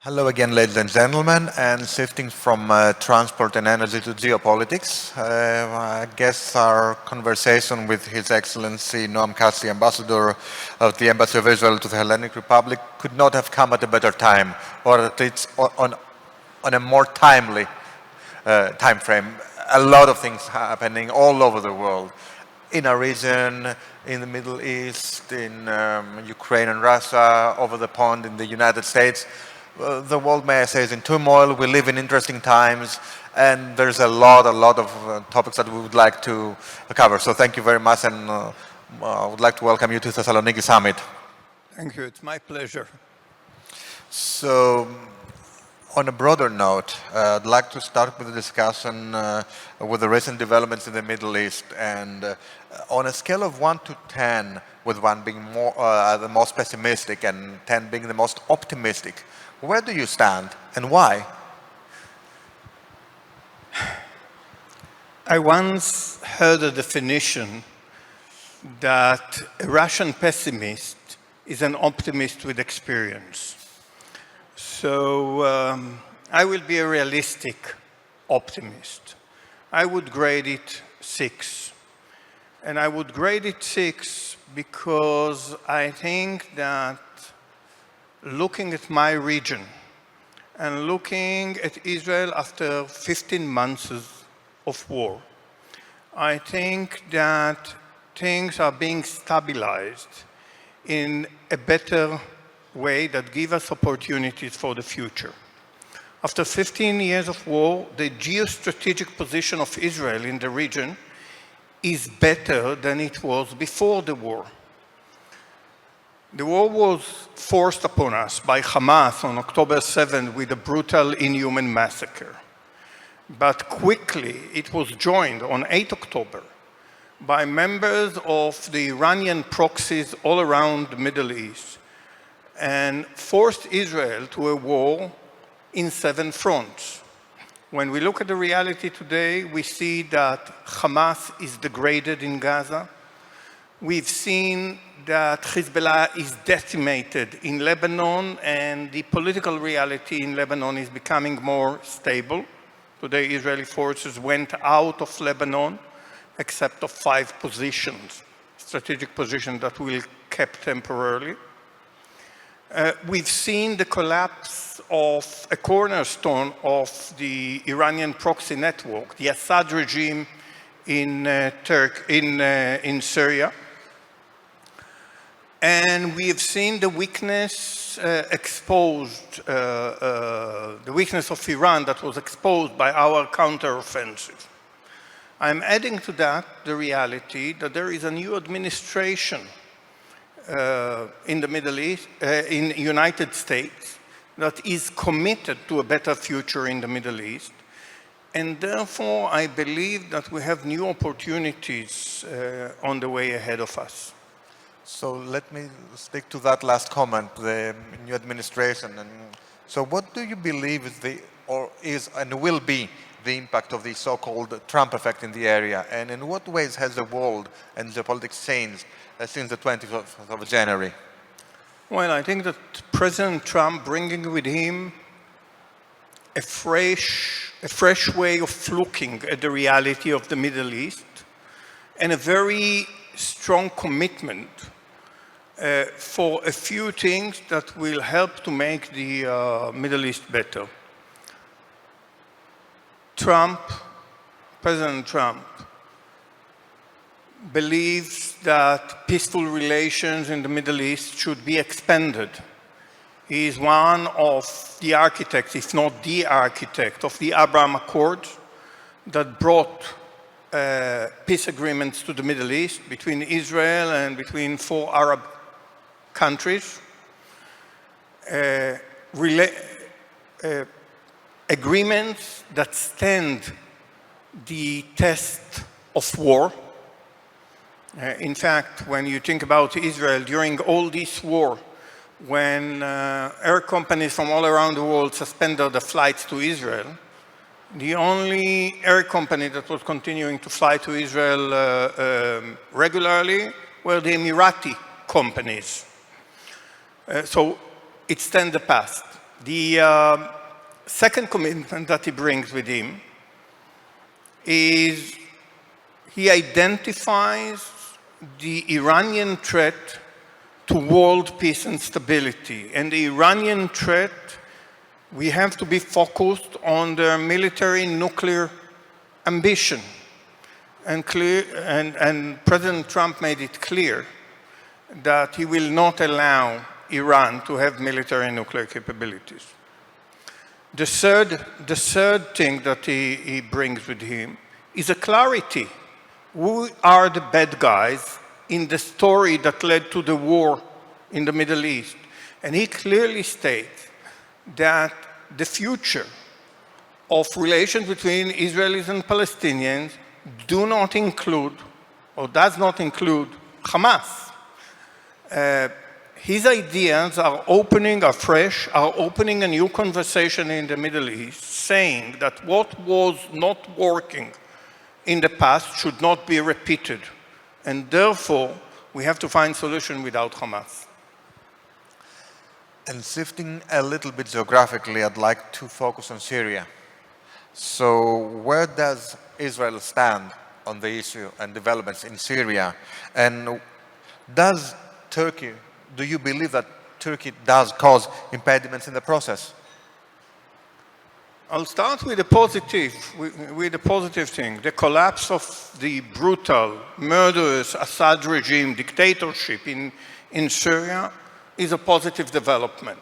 Hello again, ladies and gentlemen, and shifting from transport and energy to geopolitics. I guess our conversation with His Excellency Noam Katz, the Ambassador of the Embassy of Israel to the Hellenic Republic, could not have come at a better time, or at least on a more timely time frame. A lot of things happening all over the world, in our region, in the Middle East, in Ukraine and Russia, over the pond in the United States. The world, may I say, is in turmoil. We live in interesting times, and there's a lot of topics that we would like to cover. So thank you very much, and I would like to welcome you to Thessaloniki Summit. Thank you. It's my pleasure. So, on a broader note, I'd like to start with a discussion with the recent developments in the Middle East, and on a scale of 1 to 10, with 1 being the most pessimistic and 10 being the most optimistic, where do you stand and why? I once heard a definition that a Russian pessimist is an optimist with experience. So I will be a realistic optimist. I would grade it 6. And I would grade it 6 because I think that looking at my region and looking at Israel after 15 months of war, I think that things are being stabilized in a better way that give us opportunities for the future. After 15 years of war, the geostrategic position of Israel in the region is better than it was before the war. The war was forced upon us by Hamas on October 7th with a brutal, inhuman massacre. But quickly, it was joined on 8 October by members of the Iranian proxies all around the Middle East and forced Israel to a war in 7 fronts. When we look at the reality today, we see that Hamas is degraded in Gaza. We've seen that Hezbollah is decimated in Lebanon, and the political reality in Lebanon is becoming more stable. Today, Israeli forces went out of Lebanon, except of 5 positions, strategic positions that will be kept temporarily. We've seen the collapse of a cornerstone of the Iranian proxy network, the Assad regime in Syria. And we have seen the weakness exposed, the weakness of Iran that was exposed by our counteroffensive. I'm adding to that the reality that there is a new administration in the Middle East, in the United States, that is committed to a better future in the Middle East. And therefore, I believe that we have new opportunities on the way ahead of us. So let me stick to that last comment, the new administration. And so what do you believe is and will be the impact of the so-called Trump effect in the area? And in what ways has the world and geopolitics changed since the 20th of January? Well, I think that President Trump bringing with him a fresh way of looking at the reality of the Middle East and a very strong commitment for a few things that will help to make the Middle East better. President Trump, believes that peaceful relations in the Middle East should be expanded. He is one of the architects, if not the architect, of the Abraham Accords that brought peace agreements to the Middle East between Israel and between 4 Arab countries. Agreements that stand the test of war. In fact, when you think about Israel during all this war, when air companies from all around the world suspended the flights to Israel, the only air company that was continuing to fly to Israel regularly were the Emirati companies. So it stands the past. The second commitment that he brings with him is he identifies the Iranian threat to world peace and stability. And the Iranian threat, we have to be focused on their military nuclear ambition. And President Trump made it clear that he will not allow Iran to have military and nuclear capabilities. The third thing that he brings with him is a clarity. Who are the bad guys in the story that led to the war in the Middle East? And he clearly states that the future of relations between Israelis and Palestinians do not include, or does not include, Hamas. His ideas are opening a new conversation in the Middle East, saying that what was not working in the past should not be repeated. And therefore, we have to find solution without Hamas. And shifting a little bit geographically, I'd like to focus on Syria. So where does Israel stand on the issue and developments in Syria? And do you believe that Turkey does cause impediments in the process? I'll start with the positive thing. The collapse of the brutal, murderous Assad regime dictatorship in Syria is a positive development.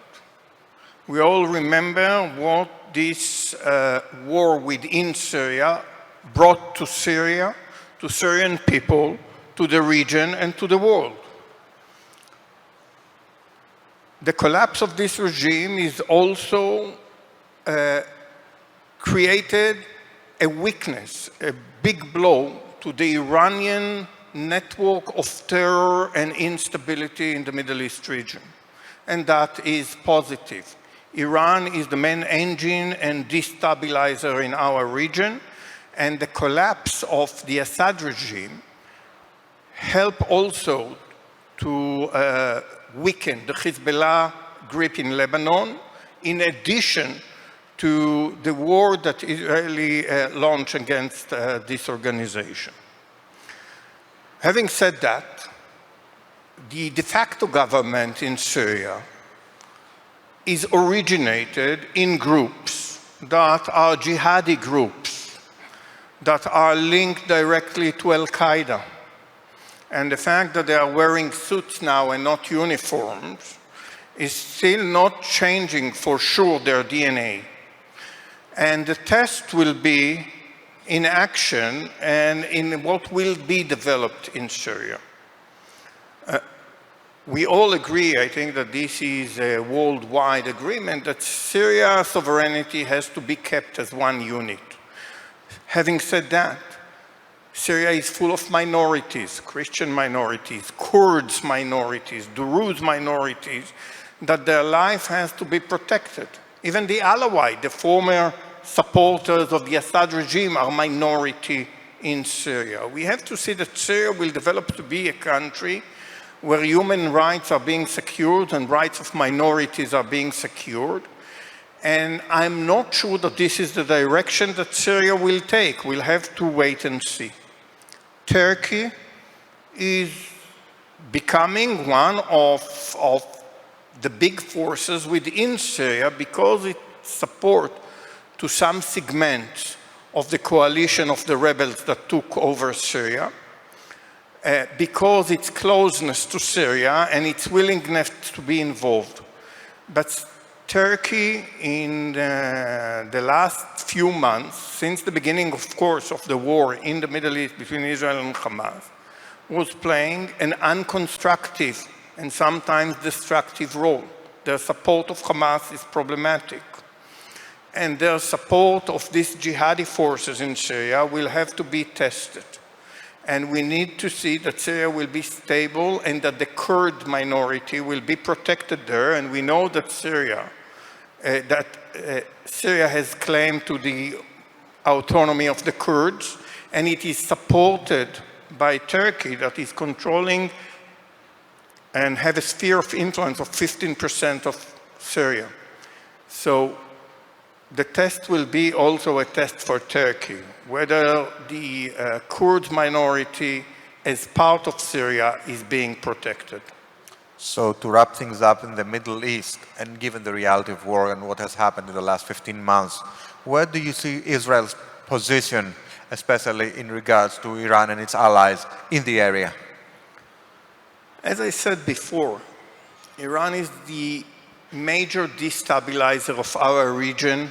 We all remember what this war within Syria brought to Syria, to Syrian people, to the region, and to the world. The collapse of this regime is also created a weakness, a big blow to the Iranian network of terror and instability in the Middle East region. And that is positive. Iran is the main engine and destabilizer in our region, and the collapse of the Assad regime helped also to weaken the Hezbollah grip in Lebanon, in addition to the war that Israeli launched against this organization. Having said that, the de facto government in Syria is originated in groups that are jihadi groups, that are linked directly to Al-Qaeda. And the fact that they are wearing suits now and not uniforms is still not changing for sure their DNA. And the test will be in action and in what will be developed in Syria. We all agree, I think, that this is a worldwide agreement that Syria's sovereignty has to be kept as one unit. Having said that, Syria is full of minorities, Christian minorities, Kurds minorities, Druze minorities, that their life has to be protected. Even the Alawite, the former supporters of the Assad regime, are minority in Syria. We have to see that Syria will develop to be a country where human rights are being secured and rights of minorities are being secured. And I'm not sure that this is the direction that Syria will take. We'll have to wait and see. Turkey is becoming one of the big forces within Syria because it supports to some segments of the coalition of the rebels that took over Syria, because its closeness to Syria and its willingness to be involved. But Turkey, in the last few months, since the beginning, of course, of the war in the Middle East between Israel and Hamas, was playing an unconstructive and sometimes destructive role. Their support of Hamas is problematic. And their support of these jihadi forces in Syria will have to be tested. And we need to see that Syria will be stable and that the Kurd minority will be protected there. And we know that Syria has claimed to the autonomy of the Kurds, and it is supported by Turkey, that is controlling and have a sphere of influence of 15% of Syria. So the test will be also a test for Turkey, whether the Kurd minority as part of Syria is being protected. So to wrap things up in the Middle East, and given the reality of war and what has happened in the last 15 months, where do you see Israel's position, especially in regards to Iran and its allies in the area? As I said before, Iran is the major destabilizer of our region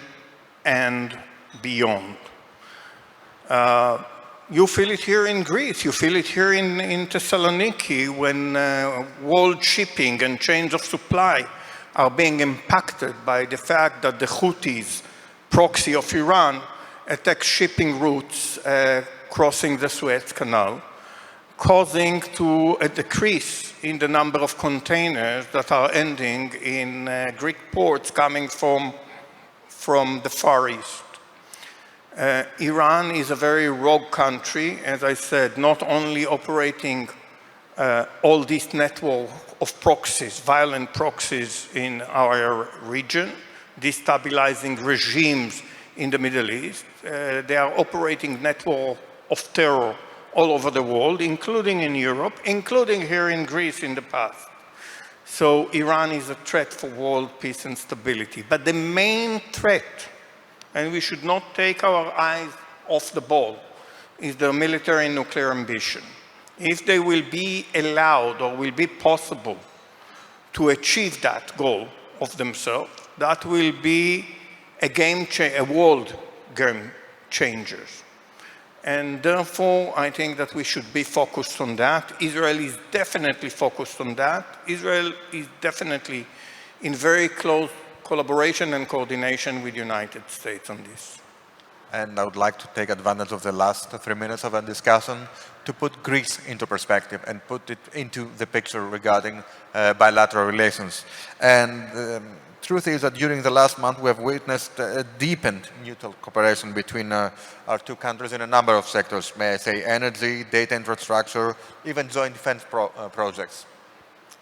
and beyond. You feel it here in Greece, you feel it here in Thessaloniki when world shipping and chains of supply are being impacted by the fact that the Houthis, proxy of Iran, attack shipping routes crossing the Suez Canal, causing to a decrease in the number of containers that are ending in Greek ports coming from the Far East. Iran is a very rogue country, as I said, not only operating all this network of proxies, violent proxies in our region, destabilizing regimes in the Middle East. They are operating network of terror all over the world, including in Europe, including here in Greece in the past. So Iran is a threat for world peace and stability. But the main threat, and we should not take our eyes off the ball, is their military and nuclear ambition. If they will be allowed or will be possible to achieve that goal of themselves, that will be a world game changer. And therefore, I think that we should be focused on that. Israel is definitely focused on that. Israel is definitely in very close collaboration and coordination with the United States on this. And I would like to take advantage of the last 3 minutes of our discussion to put Greece into perspective and put it into the picture regarding bilateral relations. And truth is that during the last month we have witnessed a deepened mutual cooperation between our two countries in a number of sectors, may I say energy, data infrastructure, even joint defense projects.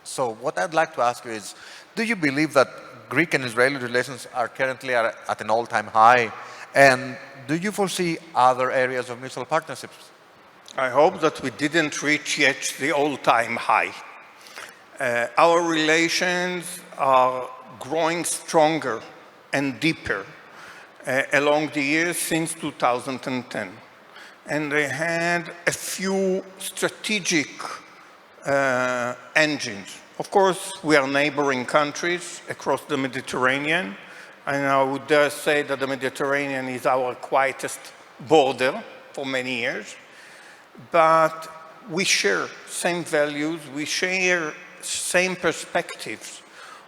So what I'd like to ask you is, do you believe that Greek and Israeli relations are currently at an all-time high? And do you foresee other areas of mutual partnerships? I hope that we didn't reach yet the all-time high. Our relations are growing stronger and deeper along the years since 2010. And they had a few strategic engines. Of course, we are neighboring countries across the Mediterranean, and I would dare say that the Mediterranean is our quietest border for many years. But we share same values, we share same perspectives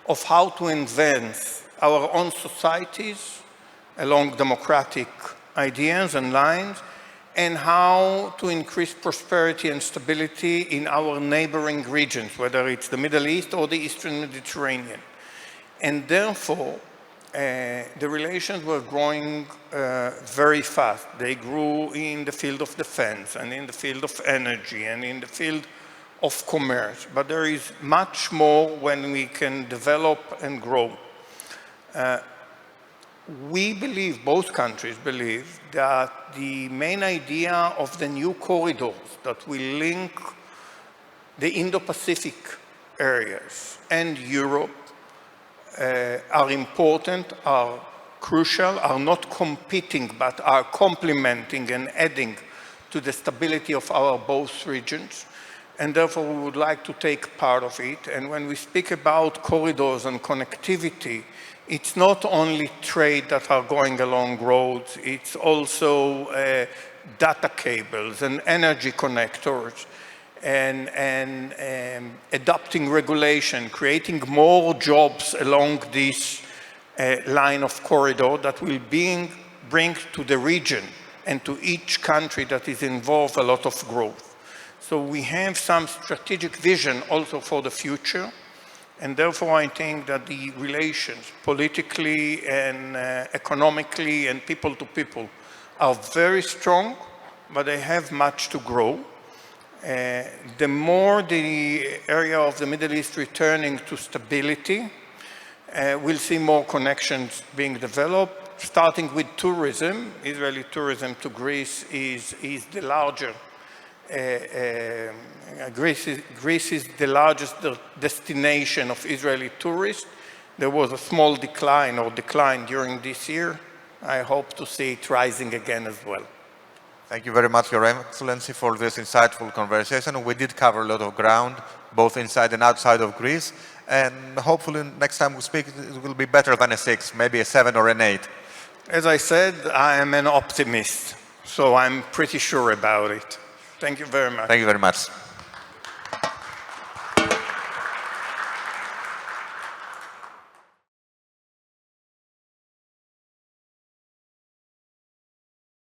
of how to advance our own societies along democratic ideas and lines, and how to increase prosperity and stability in our neighboring regions, whether it's the Middle East or the Eastern Mediterranean. And therefore, the relations were growing very fast. They grew in the field of defense, and in the field of energy, and in the field of commerce. But there is much more when we can develop and grow. We believe, both countries believe, that the main idea of the new corridors that will link the Indo-Pacific areas and Europe are important, are crucial, are not competing, but are complementing and adding to the stability of our both regions. And therefore, we would like to take part of it. And when we speak about corridors and connectivity, it's not only trade that are going along roads, it's also data cables and energy connectors and adopting regulation, creating more jobs along this line of corridor that will bring to the region and to each country that is involved a lot of growth. So we have some strategic vision also for the future. And therefore, I think that the relations, politically and economically and people to people, are very strong, but they have much to grow. The more the area of the Middle East returning to stability, We'll see more connections being developed, starting with tourism. Israeli tourism to Greece is the larger. Greece is the largest destination of Israeli tourists. There was a small decline during this year. I hope to see it rising again as well. Thank you very much, Your Excellency, for this insightful conversation. We did cover a lot of ground, both inside and outside of Greece, and hopefully next time we speak, it will be better than a 6, maybe a 7 or an 8. As I said, I am an optimist, so I'm pretty sure about it. Thank you very much. Thank you very much.